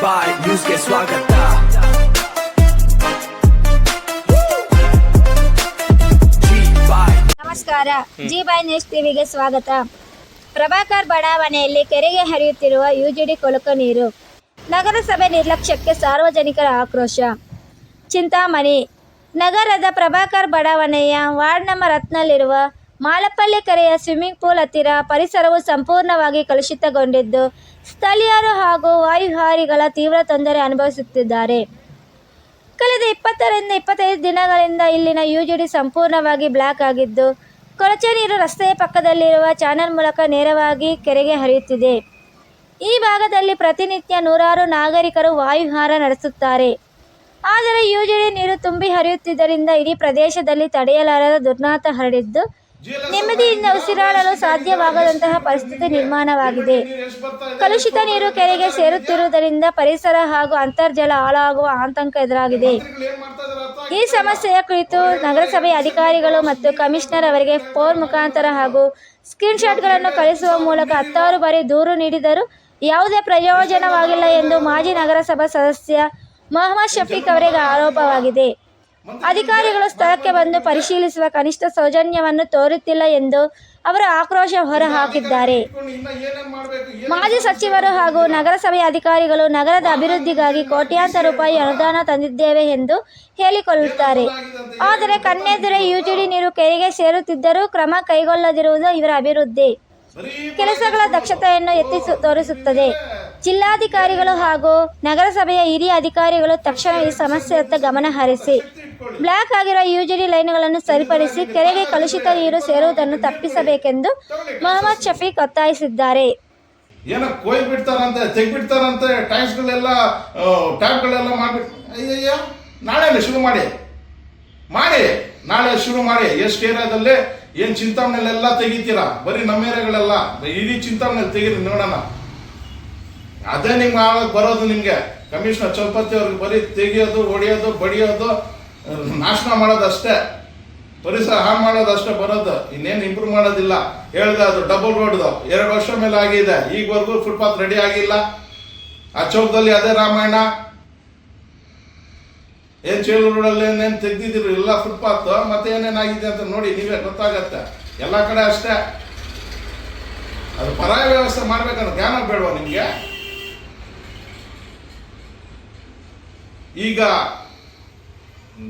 ಬಾಯ್ ನ್ಯೂಸ್ಗೆ ಸ್ವಾಗತ. ನಮಸ್ಕಾರ, ಜಿ ಬಾಯ್ ನ್ಯೂಸ್ ಟಿವಿಗೆ ಸ್ವಾಗತ. ಪ್ರಭಾಕರ್ ಬಡಾವಣೆಯಲ್ಲಿ ಕೆರೆಗೆ ಹರಿಯುತ್ತಿರುವ ಯುಜಿಡಿ ಕೊಳಕು ನೀರು. ನಗರಸಭೆ ನಿರ್ಲಕ್ಷ್ಯಕ್ಕೆ ಸಾರ್ವಜನಿಕರ ಆಕ್ರೋಶ. ಚಿಂತಾಮಣಿ ನಗರದ ಪ್ರಭಾಕರ್ ಬಡಾವಣೆಯ ವಾರ್ಡ್ ನಂಬರ್ 10ನಲ್ಲಿರುವ ಮಾಲಪಲ್ಲಿ ಕೆರೆಯ ಸ್ವಿಮ್ಮಿಂಗ್ ಪೂಲ್ ಹತ್ತಿರ ಪರಿಸರವು ಸಂಪೂರ್ಣವಾಗಿ ಕಲುಷಿತಗೊಂಡಿದ್ದು, ಸ್ಥಳೀಯರು ಹಾಗೂ ವಾಯುವಿಹಾರಿಗಳ ತೀವ್ರ ತೊಂದರೆ ಅನುಭವಿಸುತ್ತಿದ್ದಾರೆ. ಕಳೆದ 20ರಿಂದ 25 ದಿನಗಳಿಂದ ಇಲ್ಲಿನ ಯುಜಿಡಿ ಸಂಪೂರ್ಣವಾಗಿ ಬ್ಲಾಕ್ ಆಗಿದ್ದು, ಕೊಳಚೆ ನೀರು ರಸ್ತೆಯ ಪಕ್ಕದಲ್ಲಿರುವ ಚಾನೆಲ್ ಮೂಲಕ ನೇರವಾಗಿ ಕೆರೆಗೆ ಹರಿಯುತ್ತಿದೆ. ಈ ಭಾಗದಲ್ಲಿ ಪ್ರತಿನಿತ್ಯ ನೂರಾರು ನಾಗರಿಕರು ವಾಯುವಿಹಾರ ನಡೆಸುತ್ತಾರೆ. ಆದರೆ ಯುಜಿಡಿ ನೀರು ತುಂಬಿ ಹರಿಯುತ್ತಿದ್ದರಿಂದ ಇಡೀ ಪ್ರದೇಶದಲ್ಲಿ ತಡೆಯಲಾರದ ದುರ್ನಾತ ಹರಡಿದ್ದು, ನೆಮ್ಮದಿಯಿಂದ ಉಸಿರಾಡಲು ಸಾಧ್ಯವಾಗದಂತಹ ಪರಿಸ್ಥಿತಿ ನಿರ್ಮಾಣವಾಗಿದೆ. ಕಲುಷಿತ ನೀರು ಕೆರೆಗೆ ಸೇರುತ್ತಿರುವುದರಿಂದ ಪರಿಸರ ಹಾಗೂ ಅಂತರ್ಜಲ ಹಾಳಾಗುವ ಆತಂಕ ಎದುರಾಗಿದೆ. ಈ ಸಮಸ್ಯೆಯ ಕುರಿತು ನಗರಸಭೆಯ ಅಧಿಕಾರಿಗಳು ಮತ್ತು ಕಮಿಷನರ್ ಅವರಿಗೆ ಫೋನ್ ಮುಖಾಂತರ ಹಾಗೂ ಸ್ಕ್ರೀನ್ಶಾಟ್ಗಳನ್ನು ಕಳಿಸುವ ಮೂಲಕ 10 ಬಾರಿ ದೂರು ನೀಡಿದರೂ ಯಾವುದೇ ಪ್ರಯೋಜನವಾಗಿಲ್ಲ ಎಂದು ಮಾಜಿ ನಗರಸಭಾ ಸದಸ್ಯ ಮೊಹಮ್ಮದ್ ಶಫೀಕ್ ಅವರಿಗೆ ಆರೋಪವಾಗಿದೆ. ಅಧಿಕಾರಿಗಳು ಸ್ಥಳಕ್ಕೆ ಬಂದು ಪರಿಶೀಲಿಸುವ ಕನಿಷ್ಠ ಸೌಜನ್ಯವನ್ನು ತೋರುತ್ತಿಲ್ಲ ಎಂದು ಅವರು ಆಕ್ರೋಶ ಹೊರಹಾಕಿದ್ದಾರೆ. ಮಾಜಿ ಸಚಿವರು ಹಾಗೂ ನಗರಸಭೆಯ ಅಧಿಕಾರಿಗಳು ನಗರದ ಅಭಿವೃದ್ಧಿಗಾಗಿ ಕೋಟ್ಯಾಂತರ ರೂಪಾಯಿ ಅನುದಾನ ತಂದಿದ್ದೇವೆ ಎಂದು ಹೇಳಿಕೊಳ್ಳುತ್ತಾರೆ. ಆದರೆ ಕಣ್ಣೆದುರೇ ಯುಜಿಡಿ ನೀರು ಕೆರೆಗೆ ಸೇರುತ್ತಿದ್ದರೂ ಕ್ರಮ ಕೈಗೊಳ್ಳದಿರುವುದು ಇವರ ಅಭಿವೃದ್ಧಿ ಕೆಲಸಗಳ ದಕ್ಷತೆಯನ್ನು ಎತ್ತಿ ತೋರಿಸುತ್ತದೆ. ಜಿಲ್ಲಾಧಿಕಾರಿಗಳು ಹಾಗೂ ನಗರಸಭೆಯ ಹಿರಿಯ ಅಧಿಕಾರಿಗಳು ತಕ್ಷಣ ಈ ಸಮಸ್ಯೆಯತ್ತ ಗಮನ ಹರಿಸಿ ಬ್ಲಾಕ್ ಆಗಿರುವ ಯುಜಿಡಿ ಲೈನ್ಗಳನ್ನು ಸರಿಪಡಿಸಿ ಕೆರೆಗೆ ಕಲುಷಿತ ನೀರು ಸೇರುವುದನ್ನು ತಪ್ಪಿಸಬೇಕೆಂದು ಮೊಹಮ್ಮದ್ ಶಫೀಕ್ ಒತ್ತಾಯಿಸಿದ್ದಾರೆ. ಏನೋ ಕೊಯ್ ಬಿಡ್ತಾರಂತೆ, ತೆಗ್ಬಿಡ್ತಾರಂತೆ, ಟ್ಯಾಂಕ್ಸ್ಗಳೆಲ್ಲ ಟ್ಯಾಪ್ಗಳೆಲ್ಲ ಮಾಡಿಬಿಟ್ಟು ಅಯ್ಯಯ್ಯ, ನಾಳೆ ಶುರು ಮಾಡಿ ನಾಳೆ ಶುರು ಮಾಡಿ. ಎಷ್ಟು ಏರಿಯಾದಲ್ಲಿ ಏನು ಚಿಂತಾಮಣಿಲೆಲ್ಲ ತೆಗಿತೀರಾ? ಬರೀ ನಮ್ಮ ಏರಿಯಾಗಳೆಲ್ಲ ಇಡೀ ಚಿಂತಾಮಣಿಯಲ್ಲಿ ತೆಗೀರಿ ನೋಡೋಣ. ಅದೇ ನಿಮ್ಗೆ ಆಳಕ್ಕೆ ಬರೋದು. ನಿಮಗೆ ಕಮಿಷನರ್ ಚೌಪತಿ ಅವ್ರಿಗೆ ಬರೀ ತೆಗಿಯೋದು, ಹೊಡಿಯೋದು, ಬಡಿಯೋದು, ನಾಶನ ಮಾಡೋದಷ್ಟೇ, ಪರಿಸರ ಹಾಳು ಮಾಡೋದಷ್ಟೇ ಬರೋದು. ಇನ್ನೇನು ಇಂಪ್ರೂವ್ ಮಾಡೋದಿಲ್ಲ. ಹೇಳಿದೆ ಅದು ಡಬಲ್ ರೋಡ್ದು 2 ವರ್ಷ ಮೇಲೆ ಆಗಿದೆ, ಈಗವರೆಗೂ ಫುಟ್ಪಾತ್ ರೆಡಿ ಆಗಿಲ್ಲ. ಆ ಚೌಕದಲ್ಲಿ ಅದೇ ರಾಮಾಯಣ. ಏನು ಚೇಳೂರು ರೋಡಲ್ಲಿ ಏನೇನು ತೆಗ್ದಿದ್ದೀರಿ ಎಲ್ಲ ಫುಟ್ಪಾತ್, ಮತ್ತೆ ಏನೇನಾಗಿದೆ ಅಂತ ನೋಡಿ, ನೀವೇ ಗೊತ್ತಾಗತ್ತೆ. ಎಲ್ಲ ಕಡೆ ಅಷ್ಟೇ. ಅದು ಪರಾಯ ವ್ಯವಸ್ಥೆ ಮಾಡ್ಬೇಕನ್ನೋ ಜ್ಞಾನ ಬೇಡವಾ ನಿಮಗೆ? ಈಗ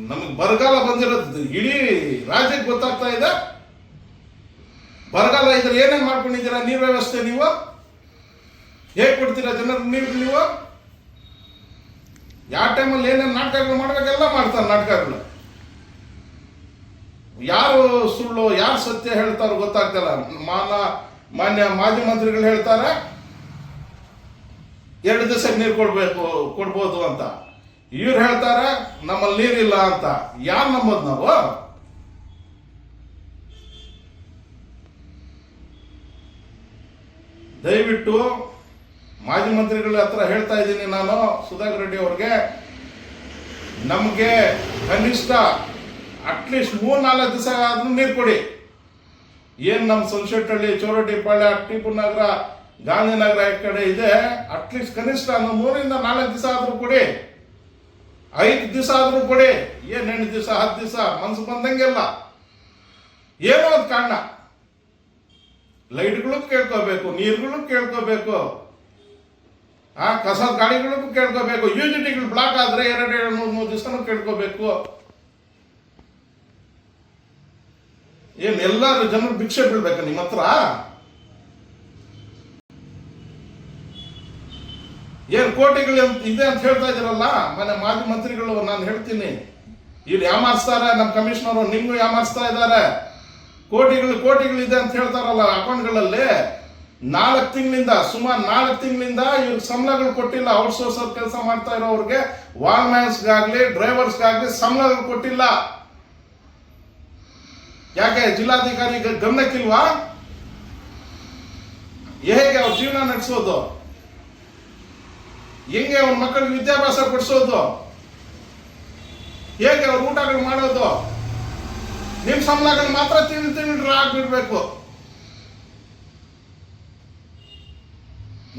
ನಮಗೆ ಬರಗಾಲ ಬಂದಿರೋದು ಇಡೀ ರಾಜ್ಯಕ್ಕೆ ಗೊತ್ತಾಗ್ತಾ ಇದೆ. ಬರಗಾಲ ಇದ್ರೆ ಏನೇನು ಮಾಡ್ಕೊಂಡಿದ್ದೀರಾ? ನೀರು ವ್ಯವಸ್ಥೆ ನೀವು ಹೇಗೆ ಕೊಡ್ತೀರಾ ಜನರು ನೀರು? ನೀವು ಯಾವ ಟೈಮಲ್ಲಿ ಏನೇನು ನಾಟಕಗಳು ಮಾಡ್ಬೇಕೆಲ್ಲ ಮಾಡ್ತಾರೆ ನಾಟಕಗಳು. ಯಾರು ಸುಳ್ಳು ಯಾರು ಸತ್ಯ ಹೇಳ್ತಾರೋ ಗೊತ್ತಾಗ್ತಲ್ಲ. ಮಾನ್ಯ ಮಾಜಿ ಮಂತ್ರಿಗಳು ಹೇಳ್ತಾರೆ 2 ದಿವಸಕ್ಕೆ ನೀರು ಕೊಡ್ಬೋದು ಅಂತ. ಇವ್ರು ಹೇಳ್ತಾರೆ ನಮ್ಮಲ್ಲಿ ನೀರಿಲ್ಲ ಅಂತ. ಯಾರು ನಂಬೋದು ನಾವು? ದಯವಿಟ್ಟು ಮಾಜಿ ಮಂತ್ರಿಗಳ ಹತ್ರ ಹೇಳ್ತಾ ಇದ್ದೀನಿ ನಾನು, ಸುಧಾಕರ್ ರೆಡ್ಡಿ ಅವ್ರಿಗೆ, ನಮಗೆ ಕನಿಷ್ಠ ಅಟ್ಲೀಸ್ಟ್ 3-4 ದಿವಸ ಆದ್ರೂ ನೀರು ಕೊಡಿ. ಏನು ನಮ್ಮ ಸೊಲ್ಶೆಟ್ಟಹಳ್ಳಿ, ಚೋರಟಿಪಾಳ್ಯ, ಟಿಪ್ಪು ನಗರ, ಗಾಂಧಿನಗರ ಈ ಕಡೆ ಇದೆ, ಅಟ್ಲೀಸ್ಟ್ ಕನಿಷ್ಠ 3-4 ದಿವಸ ಆದ್ರೂ ಕೊಡಿ. 5 ದಿವಸ ಆದ್ರೂ ಕೊಡಿ. ಏನು 8 ದಿವಸ 10 ದಿವಸ ಮನ್ಸು ಬಂದಂಗೆಲ್ಲ. ಏನೋ ಒಂದು ಕಾರಣ. ಲೈಟ್ಗಳು ಕೇಳ್ಕೋಬೇಕು, ನೀರುಗಳು ಕೇಳ್ಕೋಬೇಕು, ಕಸದ ಗಾಡಿಗಳಿಗೂ ಕೇಳ್ಕೋಬೇಕು. ಯುಜಿಡಿಗಳು ಬ್ಲಾಕ್ ಆದ್ರೆ 2-3 ದಿವಸನೂ ಕೇಳ್ಕೋಬೇಕು. ಏನು ಎಲ್ಲರೂ ಜನರು ಭಿಕ್ಷೆ ಬೀಳ್ಬೇಕು ನಿಮ್ಮ ಹತ್ರ? ಏನು ಕೋಟಿಗಳು ಇದೆ ಅಂತ ಹೇಳ್ತಾ ಇದ್ದೀರಲ್ಲ ಮನೆ ಮಾಜಿ ಮಂತ್ರಿಗಳು. ನಾನು ಹೇಳ್ತೀನಿ, ಇಲ್ಲಿ ಯಾಮಾರಿಸ್ತಾರೆ ನಮ್ಮ ಕಮಿಷನರು, ನಿಮ್ಗೂ ಯಾಮಾರಿಸ್ತಾ ಇದ್ದಾರೆ. ಕೋಟಿಗಳು ಇದೆ ಅಂತ ಹೇಳ್ತಾರಲ್ಲ ಅಕೌಂಟ್ಗಳಲ್ಲಿ. 4 ತಿಂಗಳಿಂದ ಸುಮಾರು 4 ತಿಂಗಳಿಂದ ಇವ್ರಿಗೆ ಸಂಬಳಗಳು ಕೊಟ್ಟಿಲ್ಲ. ಔಟ್ಸೋರ್ಸರ್ ಕೆಲಸ ಮಾಡ್ತಾ ಇರೋರಿಗೆ, ವಾಲ್ಮ್ಯಾನ್ಸ್ಗಾಗ್ಲಿ ಡ್ರೈವರ್ಸ್ಗಾಗ್ಲಿ ಸಂಬಳಗಳು ಕೊಟ್ಟಿಲ್ಲ. ಯಾಕೆ? ಜಿಲ್ಲಾಧಿಕಾರಿ ಗಮನಕ್ಕಿಲ್ವಾ? ಹೇಗೆ ಅವ್ರ ಜೀವನ ನಡೆಸೋದು? ಹೆಂಗೆ ಅವ್ರ ಮಕ್ಕಳಿಗೆ ವಿದ್ಯಾಭ್ಯಾಸ ಕೊಡಿಸೋದು? ಹೇಗೆ ಅವ್ರ ಊಟಗಳು ಮಾಡೋದು? ನಿಮ್ಮ ಸಂಬಳಗಳು ಮಾತ್ರ ತಿಂಗಳು ಆಗ್ಬಿಡ್ಬೇಕು.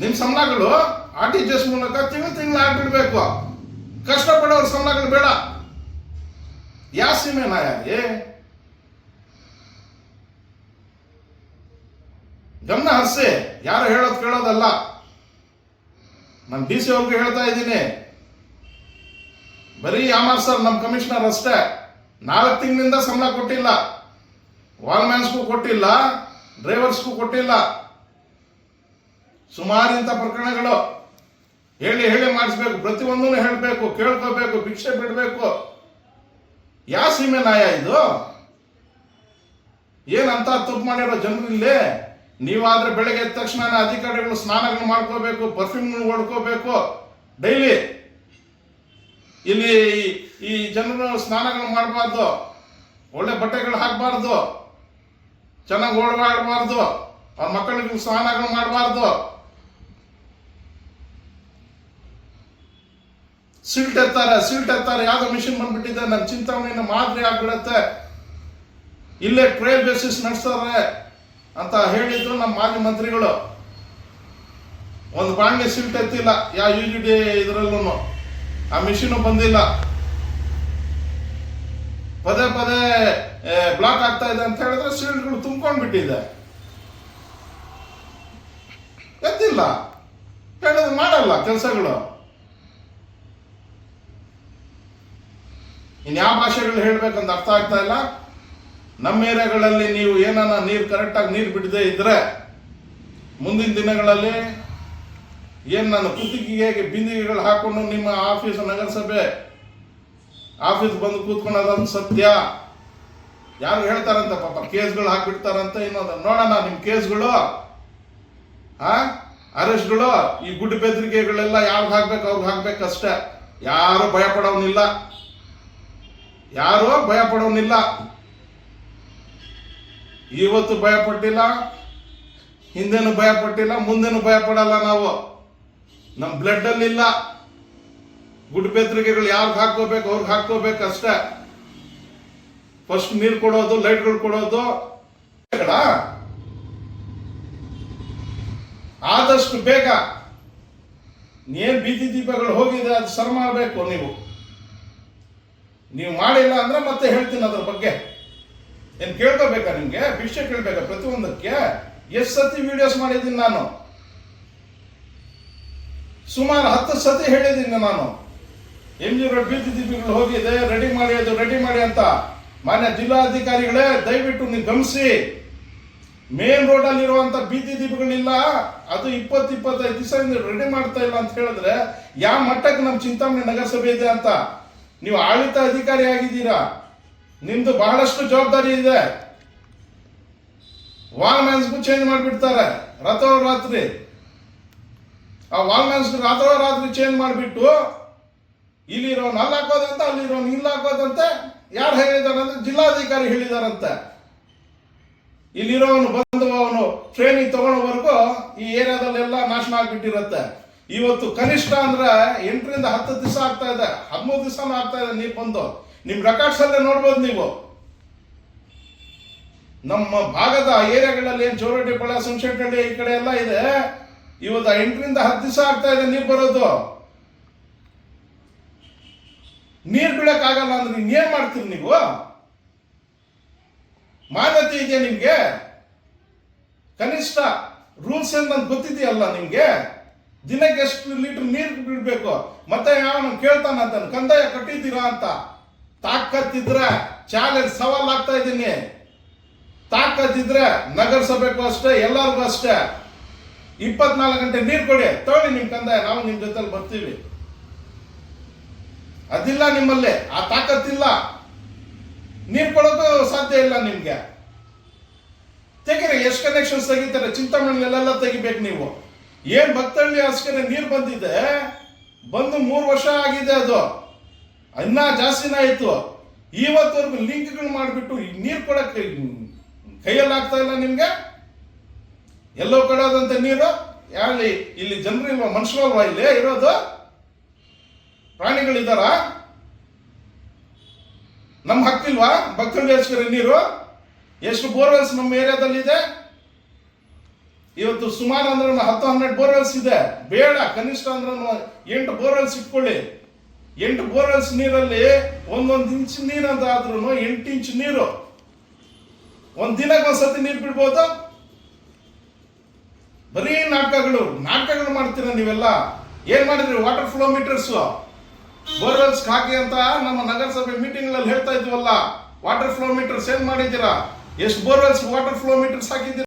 ನಿಮ್ಮ ಸಂಬಳಗಳು RTGS ಮೂಲಕ ತಿಂಗಳು ಹಾಕ್ಬಿಡ್ಬೇಕು. ಕಷ್ಟಪಡೋರ ಸಂಬಳಗಳು ಬೇಡ. ಯಾವ ಸೀಮೆ ನಾಯಿ ಗಮನ ಹರಿಸಿ, ಯಾರು ಹೇಳೋದು ಕೇಳೋದಲ್ಲ. ನಾನು DC ಅವ್ರಿಗೆ ಹೇಳ್ತಾ ಇದ್ದೀನಿ, ಬರೀ ಸರ್ ನಮ್ಮ ಕಮಿಷನರ್ ಅಷ್ಟೇ 4 ತಿಂಗಳಿಂದ ಸಂಬಳ ಕೊಟ್ಟಿಲ್ಲ. ವಾಲ್ಮ್ಯಾನ್ಸ್ಗೂ ಕೊಟ್ಟಿಲ್ಲ, ಡ್ರೈವರ್ಸ್ಗೂ ಕೊಟ್ಟಿಲ್ಲ. ಸುಮಾರು ಇಂಥ ಪ್ರಕರಣಗಳು ಹೇಳಿ ಮಾಡಿಸ್ಬೇಕು. ಪ್ರತಿಯೊಂದನ್ನು ಹೇಳಬೇಕು, ಕೇಳ್ಕೋಬೇಕು, ಭಿಕ್ಷೆ ಬಿಡಬೇಕು. ಯಾವ ಸೀಮೆ ನಾಯ ಇದು? ಏನಂತ ತಪ್ಪು ಮಾಡಿರೋ ಜನರು ಇಲ್ಲಿ? ನೀವಾದ್ರೆ ಬೆಳಗ್ಗೆ ಎದ್ದ ತಕ್ಷಣ ಅಧಿಕಾರಿಗಳು ಸ್ನಾನಗಳು ಮಾಡ್ಕೋಬೇಕು, ಪರ್ಫ್ಯೂಮ್ ಹೊಡ್ಕೋಬೇಕು ಡೈಲಿ. ಇಲ್ಲಿ ಈ ಜನರು ಸ್ನಾನಗಳು ಮಾಡಬಾರ್ದು, ಒಳ್ಳೆ ಬಟ್ಟೆಗಳು ಹಾಕಬಾರ್ದು, ಚೆನ್ನಾಗಿ ಓಡಾಡಬಾರ್ದು, ಅವ್ರ ಮಕ್ಕಳಿಗೆ ಸ್ನಾನಗಳು ಮಾಡಬಾರ್ದು. ಸಿಲ್ಟ್ ಎತ್ತಾರೆ. ಯಾವ್ದೋ ಮಿಷಿನ್ ಬಂದ್ಬಿಟ್ಟಿದೆ, ನನ್ನ ಚಿಂತಾಮಣಿನ ಮಾದರಿ ಆಗ್ಬಿಡತ್ತೆ, ಇಲ್ಲೇ ಟ್ರಯಲ್ ಬೇಸಿಸ್ ನಡೆಸ್ತಾರೆ ಅಂತ ಹೇಳಿದ್ರು ನಮ್ಮ ಮಾಜಿ ಮಂತ್ರಿಗಳು. ಒಂದು ಬಾಣ್ಲಿ ಸಿಲ್ಟ್ ಎತ್ತಿಲ್ಲ ಯಾವ UGD ಇದರಲ್ಲೂ. ಆ ಮಿಷಿನ್ ಬಂದಿಲ್ಲ. ಪದೇ ಬ್ಲಾಕ್ ಆಗ್ತಾ ಇದೆ ಅಂತ ಹೇಳಿದ್ರೆ ಸಿಲ್ಟ್ಗಳು ತುಂಬ್ಕೊಂಡ್ಬಿಟ್ಟಿದೆ. ಎತ್ತಿಲ್ಲ, ಹೇಳಿದ್ರೆ ಮಾಡಲ್ಲ ಕೆಲಸಗಳು. ಇನ್ಯಾವ ಭಾಷೆಗಳು ಹೇಳ್ಬೇಕಂತ ಅರ್ಥ ಆಗ್ತಾ ಇಲ್ಲ. ನಮ್ಮ ಏರಿಯಾಗಳಲ್ಲಿ ನೀವು ಏನಾನ ನೀರು ಕರೆಕ್ಟಾಗಿ ನೀರು ಬಿಡದೆ ಇದ್ರೆ ಮುಂದಿನ ದಿನಗಳಲ್ಲಿ ಏನು ನನ್ನ ಕುತ್ತಿಗೆಗೆ ಬಿಂದಿಗೆಗಳು ಹಾಕೊಂಡು ನಿಮ್ಮ ಆಫೀಸ್ ನಗರಸಭೆ ಆಫೀಸ್ ಬಂದು ಕೂತ್ಕೊಳ್ಳೋದಂತ ಸತ್ಯ. ಯಾರು ಹೇಳ್ತಾರಂತ ಪಾಪ ಕೇಸ್ಗಳು ಹಾಕ್ಬಿಡ್ತಾರಂತ. ಇನ್ನೊಂದು ನೋಡೋಣ ನಿಮ್ಮ ಕೇಸ್ಗಳು, ಅರೆಸ್ಟ್ಗಳು, ಈ ಗುಡ್ಡು ಬೆದರಿಕೆಗಳೆಲ್ಲ ಯಾವ್ದು ಹಾಕ್ಬೇಕು ಅವ್ರಿಗೆ ಹಾಕ್ಬೇಕಷ್ಟೇ. ಯಾರು ಭಯ ಪಡೋನಿಲ್ಲ. ಇವತ್ತು ಭಯ ಪಟ್ಟಿಲ್ಲ, ಹಿಂದೆನೂ ಭಯ ಪಟ್ಟಿಲ್ಲ, ಮುಂದೆನೂ ಭಯ ಪಡಲ್ಲ ನಾವು. ನಮ್ಮ ಬ್ಲಡ್ ಅಲ್ಲಿ ಇಲ್ಲ. ಗುಡ್ಡು ಬೆದರಿಕೆಗಳು ಯಾವ್ದು ಹಾಕೋಬೇಕು ಅವ್ರಿಗೆ ಹಾಕೋಬೇಕಷ್ಟೇ. ಫಸ್ಟ್ ನೀರು ಕೊಡೋದು, ಲೈಟ್ಗಳು ಕೊಡೋದು. ಆದಷ್ಟು ಬೇಗ ಏನ್ ಬೀದಿ ದೀಪಗಳು ಹೋಗಿದೆ ಅದು ಸರ್ ಮಾಡಬೇಕು. ನೀವು ಮಾಡಿಲ್ಲ ಅಂದ್ರೆ ಮತ್ತೆ ಹೇಳ್ತೀನಿ ಅದ್ರ ಬಗ್ಗೆ. ಏನ್ ಕೇಳ್ಕೋಬೇಕಾ ನಿಮ್ಗೆ? ಭಿಕ್ಷೆ ಕೇಳ್ಬೇಕಾ ಪ್ರತಿಯೊಂದಕ್ಕೆ? ಎಷ್ಟು ಸತಿ ವಿಡಿಯೋಸ್ ಮಾಡಿದ್ದೀನಿ ನಾನು, ಸುಮಾರು 10 ಸತಿ ಹೇಳಿದ್ದೀನಿ ನಾನು. MG ರೋಡ್ ಬೀದಿ ದೀಪಗಳು ಹೋಗಿದೆ, ರೆಡಿ ಮಾಡಿ ಅಂತ. ಮಾನ್ಯ ಜಿಲ್ಲಾಧಿಕಾರಿಗಳೇ, ದಯವಿಟ್ಟು ನೀವು ಗಮನಿಸಿ. ಮೇನ್ ರೋಡ್ ಅಲ್ಲಿ ಇರುವಂತ ಬೀದಿ ದೀಪಗಳಿಲ್ಲ, ಅದು 20-25 ದಿವಸ ರೆಡಿ ಮಾಡ್ತಾ ಇಲ್ಲ ಅಂತ ಹೇಳಿದ್ರೆ ಯಾವ ಮಟ್ಟಕ್ಕೆ ನಮ್ಮ ಚಿಂತಾಮಣಿ ನಗರಸಭೆ ಇದೆ ಅಂತ. ನೀವು ಆಡಳಿತ ಅಧಿಕಾರಿ ಆಗಿದ್ದೀರಾ, ನಿಮ್ದು ಬಹಳಷ್ಟು ಜವಾಬ್ದಾರಿ ಇದೆ. ವಾಲ್ಮ್ಯಾನ್ಸ್ಗೂ ಚೇಂಜ್ ಮಾಡಿಬಿಡ್ತಾರೆ ರಾತ್ರೋರಾತ್ರಿ. ಆ ವಾಲ್ಮ್ಯಾನ್ಸ್ ರಾತ್ರೋರಾತ್ರಿ ಚೇಂಜ್ ಮಾಡಿಬಿಟ್ಟು ಇಲ್ಲಿರೋನು ಅಲ್ಲಿ ಹಾಕೋದಂತೆ, ಅಲ್ಲಿರೋನು ಇಲ್ಲಿ ಹಾಕೋದಂತೆ. ಯಾರು ಹೇಳಿದಾರಂತೆ? ಜಿಲ್ಲಾಧಿಕಾರಿ ಹೇಳಿದಾರಂತೆ. ಇಲ್ಲಿರೋನು ಬಂದು ಅವನು ಟ್ರೈನಿಂಗ್ ತಗೊಳ್ಳೋವರೆಗೂ ಈ ಏರಿಯಾದಲ್ಲೆಲ್ಲ ನಾಶನ ಆಗ್ಬಿಟ್ಟಿರುತ್ತೆ. ಇವತ್ತು ಕನಿಷ್ಠ ಅಂದ್ರೆ 8ರಿಂದ 10 ದಿವಸ ಆಗ್ತಾ ಇದೆ, 13 ದಿವಸನೂ ಆಗ್ತಾ ಇದೆ ನೀರು ಬಂದು. ನಿಮ್ ರೆಕಾರ್ಡ್ಸ್ ಅಲ್ಲೇ ನೋಡ್ಬೋದು ನೀವು. ನಮ್ಮ ಭಾಗದ ಏರಿಯಾಗಳಲ್ಲಿ ಏನು ಚೌರಟ್ಟಿಪಾಳ್ಯ, ಸುಂಶೆಟ್ಟಳ್ಳಿ ಈ ಕಡೆ ಎಲ್ಲ ಇದೆ, ಇವತ್ತು 8ರಿಂದ 10 ದಿವಸ ಆಗ್ತಾ ಇದೆ ನೀರು ಬರೋದು. ನೀರು ಬೀಳಕ್ಕಾಗಲ್ಲ ಅಂದ್ರೆ ಇನ್ನೇನ್ ಮಾಡ್ತೀರಿ ನೀವು? ಮಾನ್ಯತೆ ಇದೆಯಾ ನಿಮ್ಗೆ? ಕನಿಷ್ಠ ರೂಲ್ಸ್ ಏನ್ ಗೊತ್ತಿದೆಯಲ್ಲ ನಿಮ್ಗೆ? ದಿನಕ್ಕೆ ಎಷ್ಟು ಲೀಟರ್ ನೀರು ಬಿಡ್ಬೇಕು? ಮತ್ತೆ ಯಾವ ಕೇಳ್ತಾನಂತ ಕಂದಾಯ ಕಟ್ಟಿದ್ದೀರಾ ಅಂತ. ತಾಕತ್ತಿದ್ರೆ ಚಾಲೆಂಜ್ ಸವಾಲ್ ಆಗ್ತಾ ಇದ್ದೀನಿ. ತಾಕತ್ತಿದ್ರೆ ನಗರಸಭೆಗೂ ಅಷ್ಟೇ, ಎಲ್ಲರಿಗೂ ಅಷ್ಟೇ 24 ಗಂಟೆ ನೀರು ಕೊಡಿ, ತಗೊಳ್ಳಿ ನಿಮ್ ಕಂದಾಯ, ನಾವು ನಿಮ್ ಜೊತೆಲಿ ಬರ್ತೀವಿ. ಅದಿಲ್ಲ ನಿಮ್ಮಲ್ಲಿ, ಆ ತಾಕತ್ತಿಲ್ಲ, ನೀರು ಕೊಡೋದು ಸಾಧ್ಯ ಇಲ್ಲ ನಿಮ್ಗೆ. ತೆಗೀರಿ, ಎಷ್ಟು ಕನೆಕ್ಷನ್ಸ್ ತೆಗಿತಾರೆ ಚಿಂತಾಮಣಿಲೆಲ್ಲ ತೆಗಿಬೇಕು ನೀವು. ಏನ್ ಭಕ್ತಳ್ಳಿ ಅಷ್ಟೇ ನೀರು ಬಂದಿದೆ, ಬಂದು 3 ವರ್ಷ ಆಗಿದೆ, ಅದು ಇನ್ನ ಜಾಸ್ತಿನ ಆಯ್ತು. ಇವತ್ತವರೆಗೂ ಲಿಂಕ್ಗಳು ಮಾಡಿಬಿಟ್ಟು ನೀರು ಕೊಡಕ್ಕೆ ಕೈಯಲ್ಲಿ ಆಗ್ತಾ ಇಲ್ಲ ನಿಮ್ಗೆ. ಎಲ್ಲೋ ಕಡೋದಂತೆ ನೀರು. ಯಾರಲ್ಲಿ ಇಲ್ಲಿ ಜನರು ಇಲ್ವಾ? ಮನುಷ್ಯರಲ್ವಾ ಇಲ್ಲಿ ಇರೋದು? ಪ್ರಾಣಿಗಳಿದ್ದಾರ? ನಮ್ಮ ಹಕ್ಕಿಲ್ವಾ ಭಕ್ತಳ್ಳಿ ನೀರು? ಎಷ್ಟು ಬೋರ್ವೆಲ್ಸ್ ನಮ್ಮ ಏರಿಯಾದಲ್ಲಿ ಇದೆ? ಇವತ್ತು ಸುಮಾರು ಅಂದ್ರೆ 10-12 ಬೋರ್ವೆಲ್ಸ್ ಇದೆ. ಬೇಡ, ಕನಿಷ್ಠ ಅಂದ್ರೆ 8 ಬೋರ್ವೆಲ್ಸ್ ಇಟ್ಕೊಳ್ಳಿ. 8 ಬೋರ್ವೆಲ್ಸ್ ನೀರಲ್ಲಿ ಒಂದೊಂದು ಇಂಚ್ ನೀರು ಅಂತ ಆದ್ರೂ 8 ಇಂಚ್ ನೀರು ಒಂದ್ ದಿನಕ್ಕೆ ಒಂದ್ಸತಿ ನೀರು ಬಿಡ್ಬೋದು. ಬರೀ ನಾಟಕಗಳು ಮಾಡ್ತೀರ ನೀವೆಲ್ಲ. ಏನ್ ಮಾಡಿದ್ರಿ? ವಾಟರ್ ಫ್ಲೋ ಮೀಟರ್ಸ್ ಬೋರ್ವೆಲ್ಸ್ ಹಾಕಿ ಅಂತ ನಮ್ಮ ನಗರಸಭೆ ಮೀಟಿಂಗ್ ಗಳಲ್ಲಿ ಹೇಳ್ತಾ ಇದ್ವಲ್ಲ. ವಾಟರ್ ಫ್ಲೋ ಮೀಟರ್ಸ್ ಏನ್ ಮಾಡಿದ್ದೀರಾ? ಎಷ್ಟು ಬೋರ್ವೆಲ್ಸ್ ವಾಟರ್ ಫ್ಲೋ ಮೀಟರ್ಸ್ ಹಾಕಿದ್ದೀರಾ?